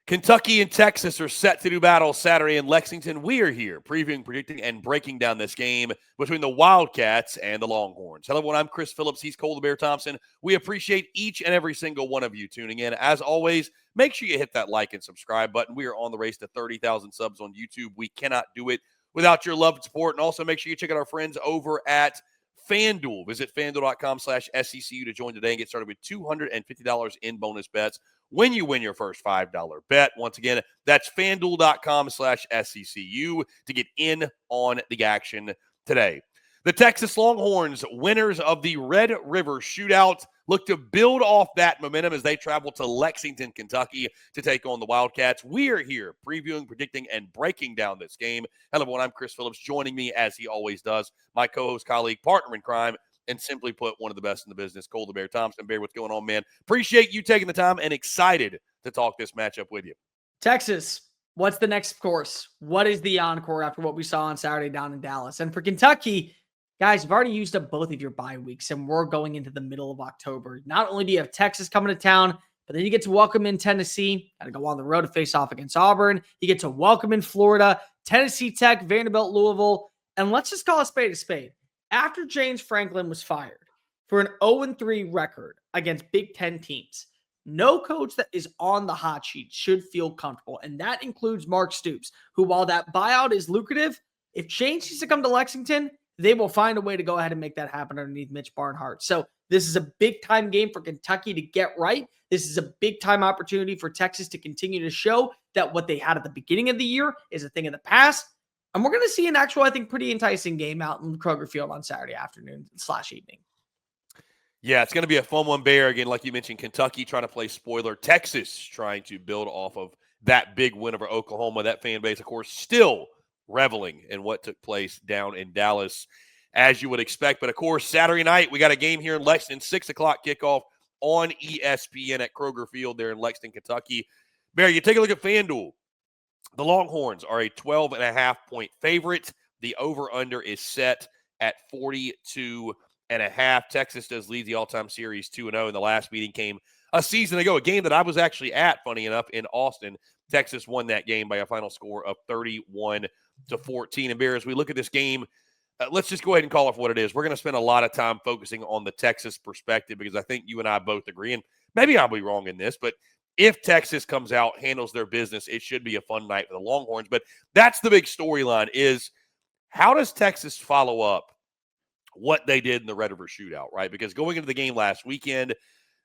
Kentucky and Texas are set to do battle Saturday in Lexington. We are here previewing, predicting, and breaking down this game between the Wildcats and the Longhorns. Hello, everyone. I'm Chris Phillips. He's Cole the Bear Thompson. We appreciate each and every single one of you tuning in. As always, make sure you hit that like and subscribe button. We are on the race to 30,000 subs on YouTube. We cannot do it without your love and support. And also make sure you check out our friends over at FanDuel. Visit FanDuel.com/SECU to join today and get started with $250 in bonus bets when you win your first $5 bet. Once again, that's FanDuel.com/SECU to get in on the action today. The Texas Longhorns, winners of the Red River Shootout, look to build off that momentum as they travel to Lexington, Kentucky to take on the Wildcats. We are here previewing, predicting, and breaking down this game. Hello, everyone. I'm Chris Phillips. Joining me, as he always does, my co-host, colleague, partner in crime, and simply put, one of the best in the business, Cole the Bear Thompson. Bear, what's going on, man? Appreciate you taking the time and excited to talk this matchup with you. Texas, what's the next course? What is the encore after what we saw on Saturday down in Dallas? And for Kentucky, guys, you've already used up both of your bye weeks, and we're going into the middle of October. Not only do you have Texas coming to town, but then you get to welcome in Tennessee. Got to go on the road to face off against Auburn. You get to welcome in Florida, Tennessee Tech, Vanderbilt, Louisville. And let's just call a spade a spade. After James Franklin was fired for an 0-3 record against Big Ten teams, no coach that is on the hot sheet should feel comfortable. And that includes Mark Stoops, who, while that buyout is lucrative, if Change needs to come to Lexington, they will find a way to go ahead and make that happen underneath Mitch Barnhart. So this is a big-time game for Kentucky to get right. This is a big-time opportunity for Texas to continue to show that what they had at the beginning of the year is a thing of the past. And we're going to see an actual, I think, pretty enticing game out in Kroger Field on Saturday afternoon/evening. Yeah, it's going to be a fun one, Bear. Again, like you mentioned, Kentucky trying to play spoiler. Texas trying to build off of that big win over Oklahoma. That fan base, of course, still reveling in what took place down in Dallas, as you would expect. But, of course, Saturday night, we got a game here in Lexington, 6 o'clock kickoff on ESPN at Kroger Field there in Lexington, Kentucky. Bear, you take a look at FanDuel. The Longhorns are a 12.5-point favorite. The over-under is set at 42.5. Texas does lead the all-time series 2-0, and the last meeting came a season ago, a game that I was actually at, funny enough, in Austin. Texas won that game by a final score of 31-14. And Bear, as we look at this game, let's just go ahead and call it for what it is. We're going to spend a lot of time focusing on the Texas perspective because I think you and I both agree, and maybe I'll be wrong in this, but if Texas comes out, handles their business, it should be a fun night for the Longhorns. But that's the big storyline is how does Texas follow up what they did in the Red River Shootout, right? Because going into the game last weekend,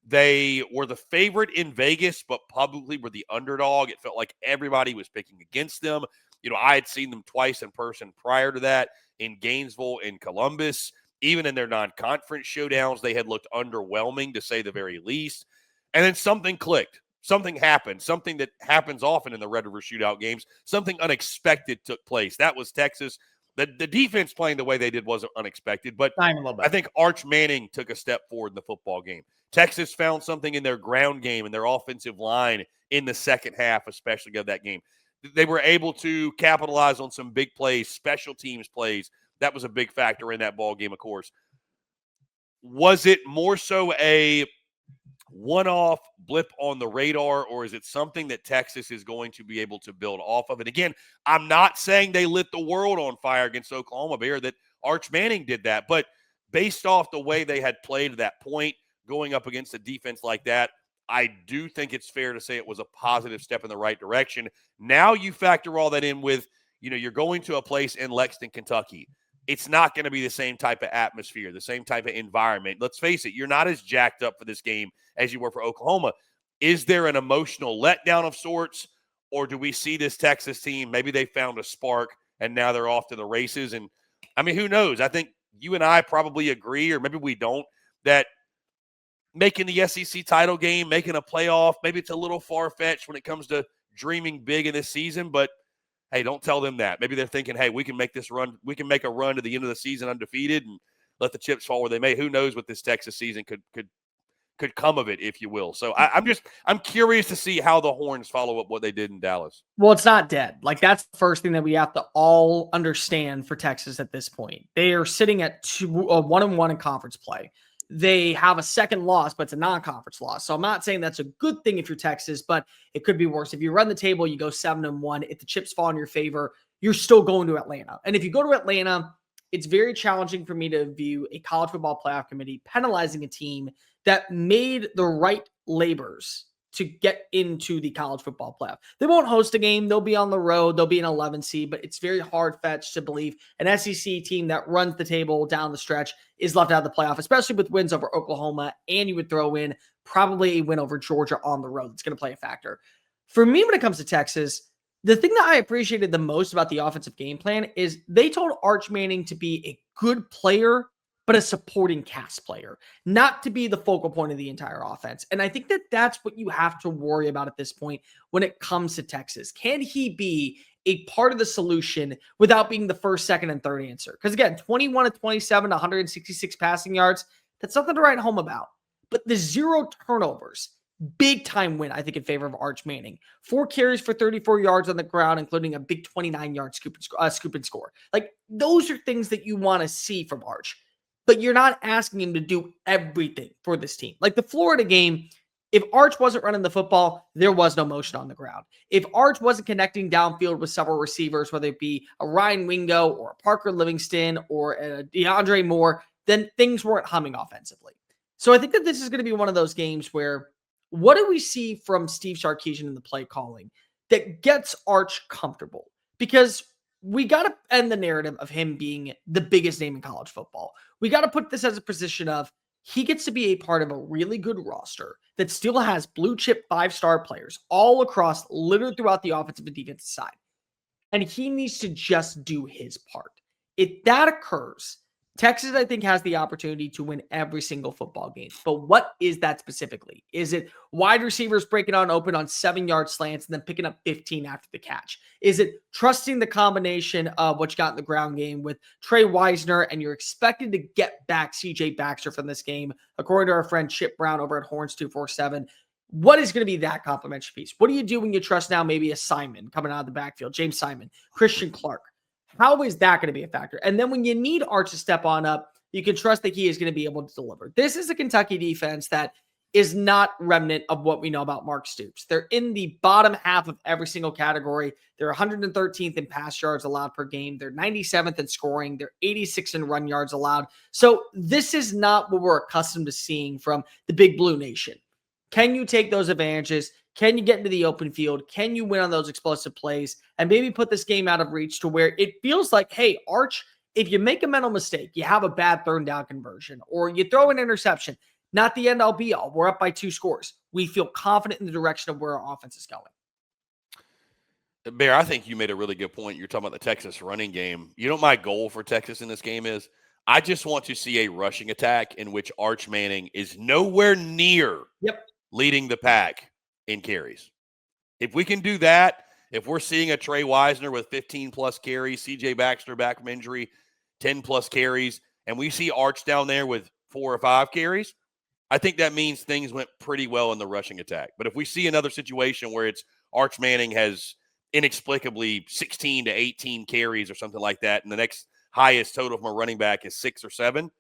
they were the favorite in Vegas, but publicly were the underdog. It felt like everybody was picking against them. You know, I had seen them twice in person prior to that in Gainesville and Columbus. Even in their non-conference showdowns, they had looked underwhelming, to say the very least. And then something clicked. Something happened, something that happens often in the Red River Shootout games. Something unexpected took place. That was Texas. The defense playing the way they did wasn't unexpected, but I think Arch Manning took a step forward in the football game. Texas found something in their ground game and their offensive line in the second half, especially of that game. They were able to capitalize on some big plays, special teams plays. That was a big factor in that ball game, of course. Was it more so a one-off blip on the radar, or is it something that Texas is going to be able to build off of? And again, I'm not saying they lit the world on fire against Oklahoma, Bear, that Arch Manning did that, but based off the way they had played to that point, going up against a defense like that, I do think it's fair to say it was a positive step in the right direction. Now you factor all that in with, you know, you're going to a place in Lexington, Kentucky. It's not going to be the same type of atmosphere, the same type of environment. Let's face it, you're not as jacked up for this game as you were for Oklahoma. Is there an emotional letdown of sorts, or do we see this Texas team, maybe they found a spark and now they're off to the races? And, I mean, who knows? I think you and I probably agree, or maybe we don't, that making the SEC title game, making a playoff, maybe it's a little far-fetched when it comes to dreaming big in this season, but hey, don't tell them that. Maybe they're thinking, hey, we can make this run. We can make a run to the end of the season undefeated and let the chips fall where they may. Who knows what this Texas season could come of it, if you will. So I'm curious to see how the Horns follow up what they did in Dallas. Well, it's not dead. Like, that's the first thing that we have to all understand for Texas at this point. They are sitting at 1-1 in conference play. they have a second loss, but it's a non-conference loss. So I'm not saying that's a good thing if you're Texas, but it could be worse. If you run the table, you go 7-1. If the chips fall in your favor, you're still going to Atlanta. And if you go to Atlanta, it's very challenging for me to view a college football playoff committee penalizing a team that made the right labors to get into the college football playoff. They won't host a game. They'll be on the road. They'll be an 11 seed, but it's very hard-fetched to believe an SEC team that runs the table down the stretch is left out of the playoff, especially with wins over Oklahoma, and you would throw in probably a win over Georgia on the road. It's going to play a factor. For me, when it comes to Texas, the thing that I appreciated the most about the offensive game plan is they told Arch Manning to be a good player, but a supporting cast player, not to be the focal point of the entire offense. And I think that that's what you have to worry about at this point when it comes to Texas. Can he be a part of the solution without being the first, second, and third answer? Because again, 21 of 27, 166 passing yards, that's nothing to write home about. But the 0 turnovers, big time win, I think, in favor of Arch Manning. 4 carries for 34 yards on the ground, including a big 29-yard scoop and score. Like, those are things that you want to see from Arch. But you're not asking him to do everything for this team. Like the Florida game, if Arch wasn't running the football, there was no motion on the ground. If Arch wasn't connecting downfield with several receivers, whether it be a Ryan Wingo or a Parker Livingston or a DeAndre Moore, then things weren't humming offensively. So I think that this is going to be one of those games where what do we see from Steve Sarkisian in the play calling that gets Arch comfortable? Because we got to end the narrative of him being the biggest name in college football. We got to put this as a position of he gets to be a part of a really good roster that still has blue chip 5-star players all across, littered throughout the offensive and defensive side. And he needs to just do his part. If that occurs, Texas, I think, has the opportunity to win every single football game. But what is that specifically? Is it wide receivers breaking on open on 7-yard slants and then picking up 15 after the catch? Is it trusting the combination of what you got in the ground game with Trey Wisner, and you're expected to get back CJ Baxter from this game, according to our friend Chip Brown over at Horns 247? What is going to be that complimentary piece? What do you do when you trust now maybe a Simon coming out of the backfield, James Simon, Christian Clark? How is that going to be a factor? And then when you need Arch to step on up, you can trust that he is going to be able to deliver. This is a Kentucky defense that is not remnant of what we know about Mark Stoops. They're in the bottom half of every single category. They're 113th in pass yards allowed per game. They're 97th in scoring. They're 86th in run yards allowed. So this is not what we're accustomed to seeing from the Big Blue Nation. Can you take those advantages? Can you get into the open field? Can you win on those explosive plays and maybe put this game out of reach to where it feels like, hey, Arch, if you make a mental mistake, you have a bad third down conversion, or you throw an interception, not the end all be all. We're up by 2 scores. We feel confident in the direction of where our offense is going. Bear, I think you made a really good point. You're talking about the Texas running game. You know what my goal for Texas in this game is? I just want to see a rushing attack in which Arch Manning is nowhere near leading the pack in carries. If we can do that, if we're seeing a Trey Wisner with 15-plus carries, CJ Baxter back from injury, 10-plus carries, and we see Arch down there with 4 or 5 carries, I think that means things went pretty well in the rushing attack. But if we see another situation where it's Arch Manning has inexplicably 16 to 18 carries or something like that, and the next highest total from a running back is 6 or 7,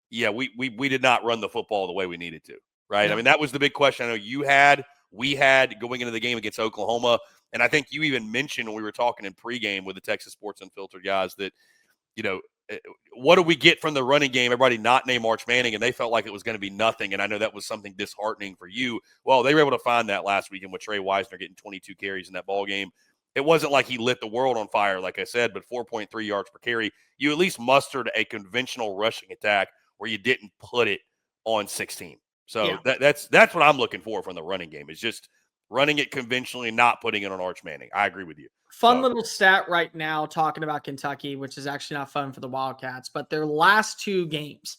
yeah, we did not run the football the way we needed to, right? Yeah. I mean, that was the big question I know we had going into the game against Oklahoma. And I think you even mentioned when we were talking in pregame with the Texas Sports Unfiltered guys that, you know, what do we get from the running game? Everybody not named Arch Manning, and they felt like it was going to be nothing. And I know that was something disheartening for you. Well, they were able to find that last weekend with Trey Wisner getting 22 carries in that ball game. It wasn't like he lit the world on fire, like I said, but 4.3 yards per carry. You at least mustered a conventional rushing attack where you didn't put it on 16. So that's what I'm looking for from the running game, is just running it conventionally, not putting it on Arch Manning. I agree with you. Fun little stat right now talking about Kentucky, which is actually not fun for the Wildcats, but their last 2 games,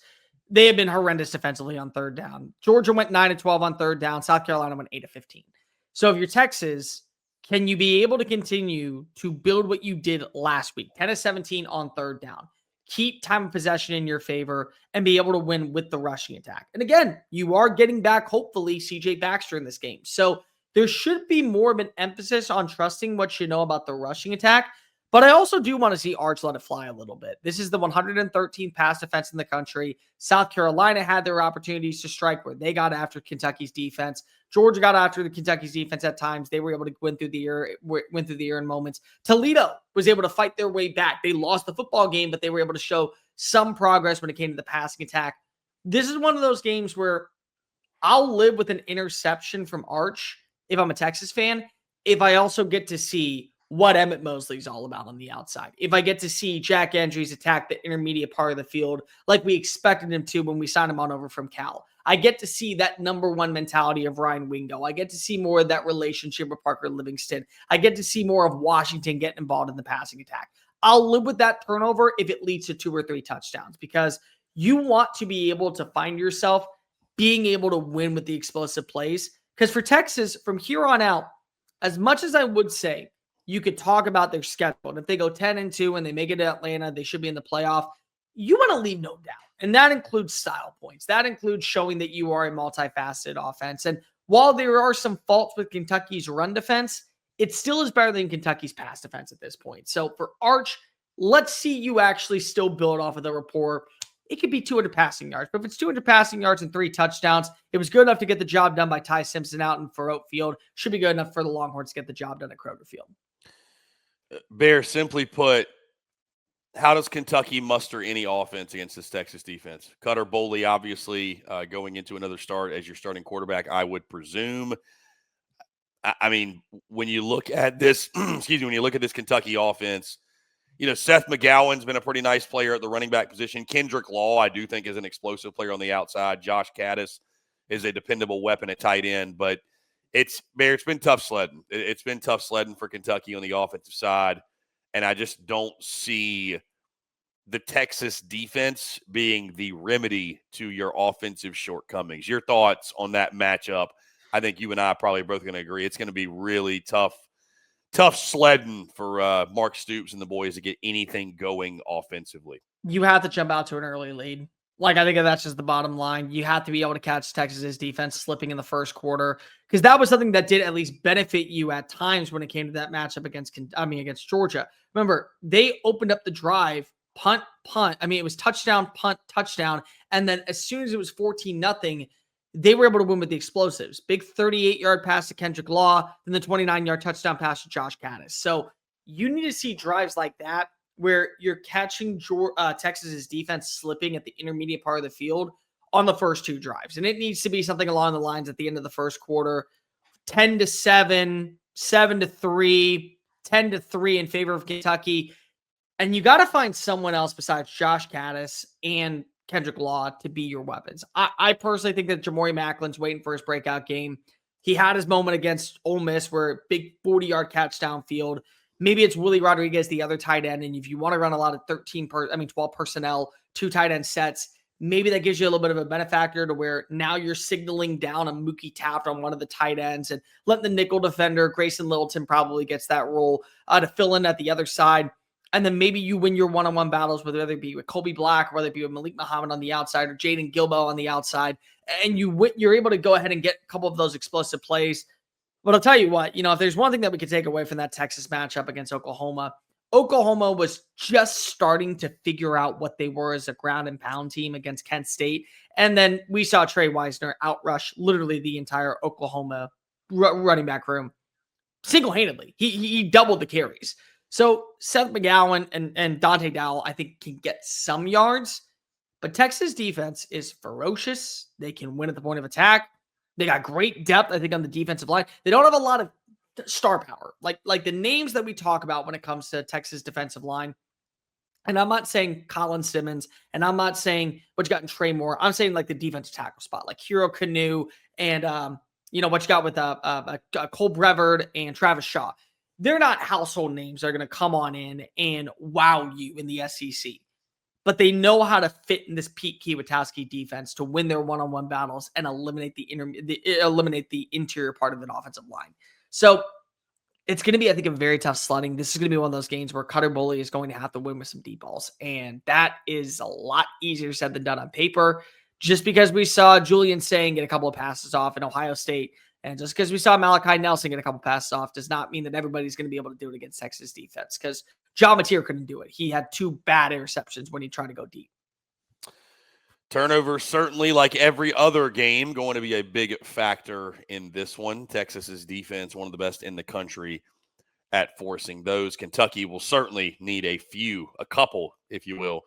they have been horrendous defensively on third down. Georgia went 9-12 on third down. South Carolina went 8-15. So if you're Texas, can you be able to continue to build what you did last week? 10-17 on third down. Keep time of possession in your favor and be able to win with the rushing attack. And again, you are getting back, hopefully, CJ Baxter in this game. So there should be more of an emphasis on trusting what you know about the rushing attack. But I also do want to see Arch let it fly a little bit. This is the 113th pass defense in the country. South Carolina had their opportunities to strike where they got after Kentucky's defense. Georgia got after the Kentucky's defense at times. They were able to win through the air in moments. Toledo was able to fight their way back. They lost the football game, but they were able to show some progress when it came to the passing attack. This is one of those games where I'll live with an interception from Arch if I'm a Texas fan, if I also get to see what Emmett Mosley's all about on the outside. If I get to see Jack Andrews attack the intermediate part of the field like we expected him to when we signed him on over from Cal. I get to see that number one mentality of Ryan Wingo. I get to see more of that relationship with Parker Livingston. I get to see more of Washington getting involved in the passing attack. I'll live with that turnover if it leads to 2 or 3 touchdowns, because you want to be able to find yourself being able to win with the explosive plays. Because for Texas, from here on out, as much as I would say you could talk about their schedule, and if they go 10-2 and they make it to Atlanta, they should be in the playoff. You want to leave no doubt. And that includes style points. That includes showing that you are a multifaceted offense. And while there are some faults with Kentucky's run defense, it still is better than Kentucky's pass defense at this point. So for Arch, let's see you actually still build off of the rapport. It could be 200 passing yards, but if it's 200 passing yards and 3 touchdowns, it was good enough to get the job done by Ty Simpson out in Farote Field. Should be good enough for the Longhorns to get the job done at Kroger Field. Bear, simply put, how does Kentucky muster any offense against this Texas defense? Cutter Boley, obviously, going into another start as your starting quarterback, I would presume. I mean, when you look at this, when you look at this Kentucky offense, you know, Seth McGowan's been a pretty nice player at the running back position. Kendrick Law, I do think, is an explosive player on the outside. Josh Caddis is a dependable weapon at tight end, but it's been tough sledding. It's been tough sledding for Kentucky on the offensive side, and I just don't see the Texas defense being the remedy to your offensive shortcomings. Your thoughts on that matchup? I think you and I are probably both going to agree. It's going to be really tough sledding for Mark Stoops and the boys to get anything going offensively. You have to jump out to an early lead. Like, I think that's just the bottom line. You have to be able to catch Texas's defense slipping in the first quarter, because that was something that did at least benefit you at times when it came to that matchup against Georgia. Remember, they opened up the drive, punt. I mean, it was touchdown, punt, touchdown. And then as soon as it was 14-0, they were able to win with the explosives. Big 38-yard pass to Kendrick Law, then the 29-yard touchdown pass to Josh Caddis. So you need to see drives like that where you're catching Texas's defense slipping at the intermediate part of the field on the first 2 drives. And it needs to be something along the lines at the end of the first quarter, 10-7, 7-3, 10-3 in favor of Kentucky. And you got to find someone else besides Josh Caddis and Kendrick Law to be your weapons. I personally think that Jamori Macklin's waiting for his breakout game. He had his moment against Ole Miss where big 40-yard catch downfield. Maybe it's Willie Rodriguez, the other tight end. And if you want to run a lot of 12 personnel, 2 tight end sets, maybe that gives you a little bit of a benefactor to where now you're signaling down a Mookie Taft on one of the tight ends and letting the nickel defender, Grayson Littleton, probably gets that role to fill in at the other side. And then maybe you win your one-on-one battles, whether it be with Kobe Black, or whether it be with Malik Muhammad on the outside or Jaden Gilbo on the outside. And you're able to go ahead and get a couple of those explosive plays. But I'll tell you what, if there's one thing that we could take away from that Texas matchup against Oklahoma was just starting to figure out what they were as a ground and pound team against Kent State. And then we saw Trey Wisner outrush literally the entire Oklahoma running back room single-handedly. He doubled the carries. So Seth McGowan and Dante Dowell, I think, can get some yards. But Texas defense is ferocious. They can win at the point of attack. They got great depth, I think, on the defensive line. They don't have a lot of star power. Like the names that we talk about when it comes to Texas defensive line. And I'm not saying Colin Simmons, and I'm not saying what you got in Trey Moore. I'm saying like the defensive tackle spot, like Hero Canoe and, what you got with Cole Brevard and Travis Shaw. They're not household names that are going to come on in and wow you in the SEC. But they know how to fit in this Pete Kwiatkowski defense to win their one-on-one battles and eliminate the interior part of an offensive line. So it's going to be, I think, a very tough sledding. This is going to be one of those games where Cutter Boley is going to have to win with some deep balls. And that is a lot easier said than done on paper. Just because we saw Julian Sang get a couple of passes off in Ohio State And just because we saw Malachi Nelson get a couple passes off does not mean that everybody's going to be able to do it against Texas defense, because John Mateer couldn't do it. He had 2 bad interceptions when he tried to go deep. Turnovers, certainly like every other game, going to be a big factor in this one. Texas's defense, one of the best in the country at forcing those. Kentucky will certainly need a couple, if you will,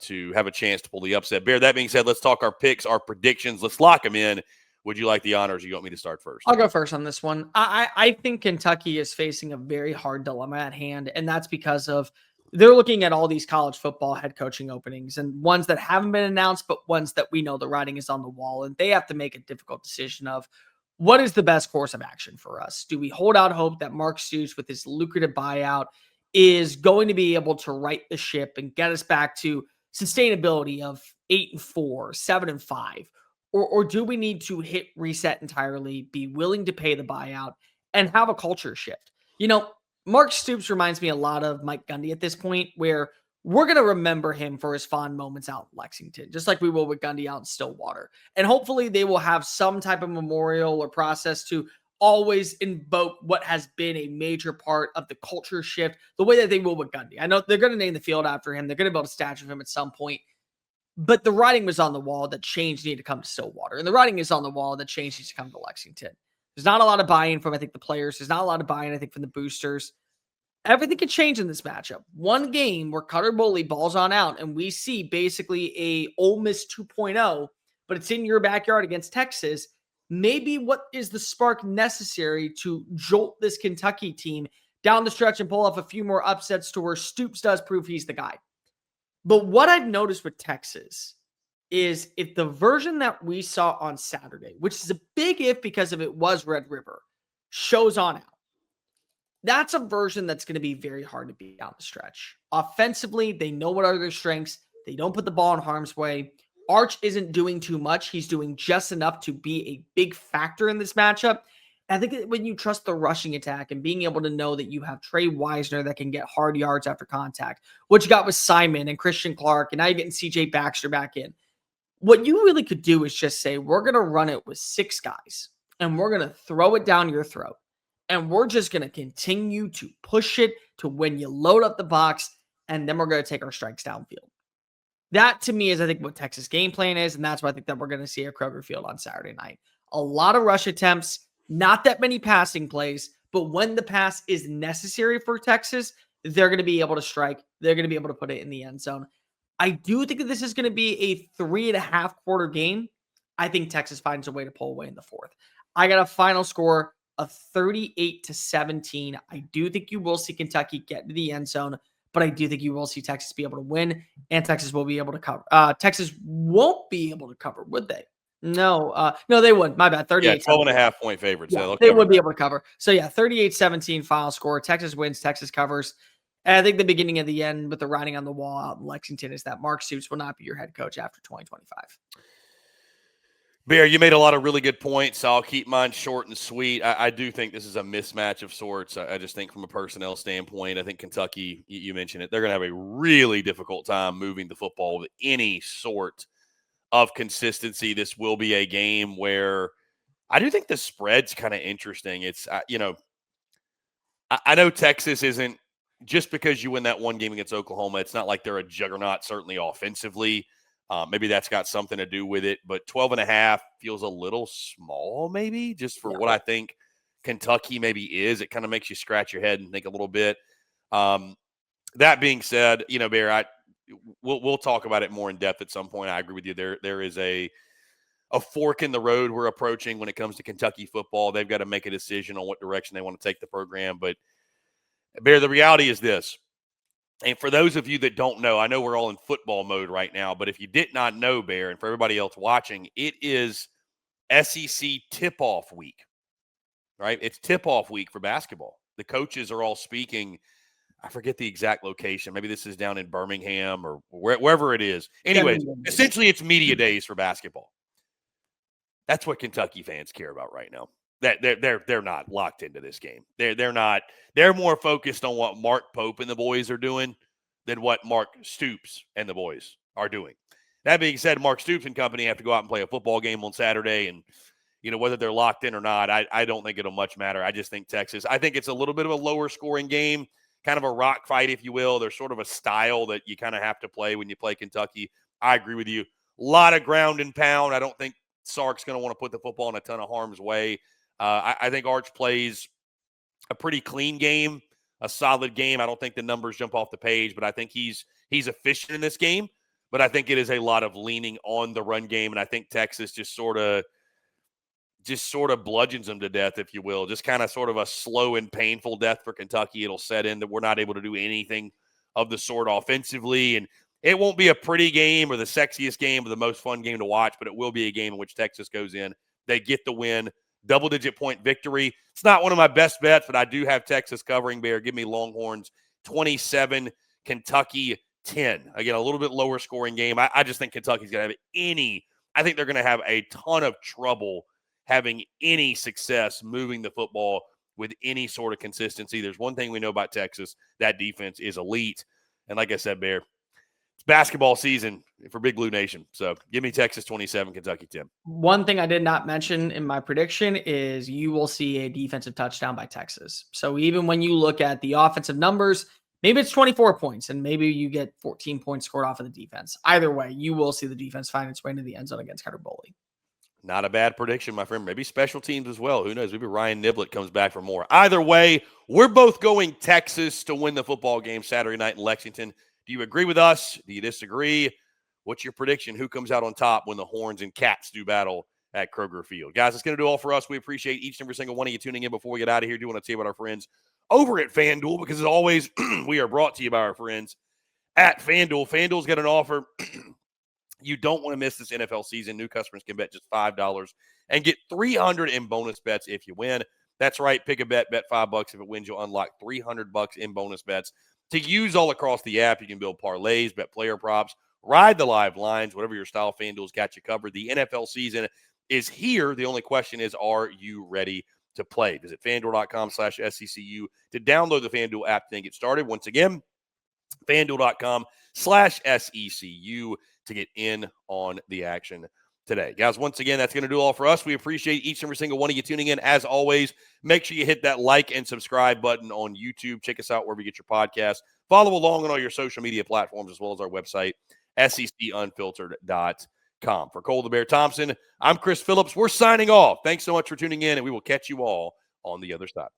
to have a chance to pull the upset. Bear, that being said, let's talk our picks, our predictions. Let's lock them in. Would you like the honors? Or you want me to start first? I'll go first on this one. I think Kentucky is facing a very hard dilemma at hand, and that's because of they're looking at all these college football head coaching openings, and ones that haven't been announced, but ones that we know the writing is on the wall, and they have to make a difficult decision of what is the best course of action for us. Do we hold out hope that Mark Stoops, with his lucrative buyout, is going to be able to right the ship and get us back to sustainability of 8-4, 7-5? Or do we need to hit reset entirely, be willing to pay the buyout, and have a culture shift? Mark Stoops reminds me a lot of Mike Gundy at this point, where we're going to remember him for his fond moments out in Lexington, just like we will with Gundy out in Stillwater. And hopefully they will have some type of memorial or process to always invoke what has been a major part of the culture shift, the way that they will with Gundy. I know they're going to name the field after him. They're going to build a statue of him at some point. But the writing was on the wall that change needed to come to Stillwater. And the writing is on the wall that change needs to come to Lexington. There's not a lot of buy-in from, I think, the players. There's not a lot of buy-in, I think, from the boosters. Everything could change in this matchup. One game where Cutter Boley balls on out, and we see basically a Ole Miss 2.0, but it's in your backyard against Texas. Maybe what is the spark necessary to jolt this Kentucky team down the stretch and pull off a few more upsets to where Stoops does prove he's the guy. But what I've noticed with Texas is if the version that we saw on Saturday, which is a big if because of it was Red River, shows on out, that's a version that's going to be very hard to beat down the stretch. Offensively, they know what are their strengths. They don't put the ball in harm's way. Arch isn't doing too much. He's doing just enough to be a big factor in this matchup. I think that when you trust the rushing attack and being able to know that you have Trey Wisner that can get hard yards after contact, what you got with Simon and Christian Clark, and now you're getting CJ Baxter back in. What you really could do is just say, we're going to run it with 6 guys, and we're going to throw it down your throat. And we're just going to continue to push it to when you load up the box, and then we're going to take our strikes downfield. That, to me, is, I think, what Texas' game plan is, and that's what I think that we're going to see at Kroger Field on Saturday night. A lot of rush attempts, not that many passing plays, but when the pass is necessary for Texas, they're going to be able to strike. They're going to be able to put it in the end zone. I do think that this is going to be a 3.5 quarter game. I think Texas finds a way to pull away in the 4th. I got a final score of 38-17. I do think you will see Kentucky get to the end zone, but I do think you will see Texas be able to win, and Texas will be able to cover. Texas won't be able to cover, would they? No, they wouldn't. My bad. 38. 12.5 point favorites. Yeah, they would be able to cover. So, 38-17 final score. Texas wins. Texas covers. And I think the beginning of the end with the writing on the wall out in Lexington is that Mark Stoops will not be your head coach after 2025. Bear, you made a lot of really good points. I'll keep mine short and sweet. I do think this is a mismatch of sorts. I just think from a personnel standpoint, I think Kentucky, you mentioned it, they're going to have a really difficult time moving the football with any sort of consistency. This will be a game where I do think the spread's kind of interesting. It's, I know Texas isn't, just because you win that one game against Oklahoma, it's not like they're a juggernaut, certainly offensively. Maybe that's got something to do with it, but 12.5 feels a little small, maybe just for what I think Kentucky maybe is. It kind of makes you scratch your head and think a little bit. That being said, Bear, we'll talk about it more in depth at some point. I agree with you. There is a fork in the road we're approaching when it comes to Kentucky football. They've got to make a decision on what direction they want to take the program. But Bear, the reality is this. And for those of you that don't know, I know we're all in football mode right now, but if you did not know, Bear, and for everybody else watching, it is SEC tip-off week, right? It's tip-off week for basketball. The coaches are all speaking. I forget the exact location. Maybe this is down in Birmingham or wherever it is. Anyways, essentially it's media days for basketball. That's what Kentucky fans care about right now. That they're not locked into this game. They're not. They're more focused on what Mark Pope and the boys are doing than what Mark Stoops and the boys are doing. That being said, Mark Stoops and company have to go out and play a football game on Saturday, and whether they're locked in or not, I don't think it'll much matter. I just think Texas, I think it's a little bit of a lower scoring game, kind of a rock fight, if you will. There's sort of a style that you kind of have to play when you play Kentucky. I agree with you. A lot of ground and pound. I don't think Sark's going to want to put the football in a ton of harm's way. I think Arch plays a pretty clean game, a solid game. I don't think the numbers jump off the page, but I think he's efficient in this game. But I think it is a lot of leaning on the run game, and I think Texas just sort of bludgeons them to death, if you will. Just kind of sort of a slow and painful death for Kentucky. It'll set in that we're not able to do anything of the sort offensively, and it won't be a pretty game or the sexiest game or the most fun game to watch, but it will be a game in which Texas goes in. They get the win, double-digit point victory. It's not one of my best bets, but I do have Texas covering. Bear, give me Longhorns 27, Kentucky 10. Again, a little bit lower scoring game. I just think Kentucky's going to have I think they're going to have a ton of trouble having any success moving the football with any sort of consistency. There's one thing we know about Texas. That defense is elite. And like I said, Bear, it's basketball season for Big Blue Nation. So give me Texas 27, Kentucky 10. One thing I did not mention in my prediction is you will see a defensive touchdown by Texas. So even when you look at the offensive numbers, maybe it's 24 points and maybe you get 14 points scored off of the defense. Either way, you will see the defense find its way into the end zone against Cutter Boley. Not a bad prediction, my friend. Maybe special teams as well. Who knows? Maybe Ryan Niblett comes back for more. Either way, we're both going Texas to win the football game Saturday night in Lexington. Do you agree with us? Do you disagree? What's your prediction? Who comes out on top when the Horns and Cats do battle at Kroger Field? Guys, it's going to do all for us. We appreciate each and every single one of you tuning in. Before we get out of here, do want to tell you about our friends over at FanDuel, because as always, we are brought to you by our friends at FanDuel. FanDuel's got an offer you don't want to miss this NFL season. New customers can bet just $5 and get $300 in bonus bets if you win. That's right. Pick a bet $5. If it wins, you'll unlock $300 in bonus bets to use all across the app. You can build parlays, bet player props, ride the live lines, whatever your style. FanDuel's got you covered. The NFL season is here. The only question is, are you ready to play? Visit FanDuel.com/SECU to download the FanDuel app and get started. Once again, FanDuel.com/SECU to get in on the action today. Guys, once again, that's going to do all for us. We appreciate each and every single one of you tuning in. As always, make sure you hit that like and subscribe button on YouTube. Check us out wherever you get your podcasts. Follow along on all your social media platforms as well as our website, SECUnfiltered.com. For Cole the Bear Thompson, I'm Chris Phillips. We're signing off. Thanks so much for tuning in, and we will catch you all on the other side.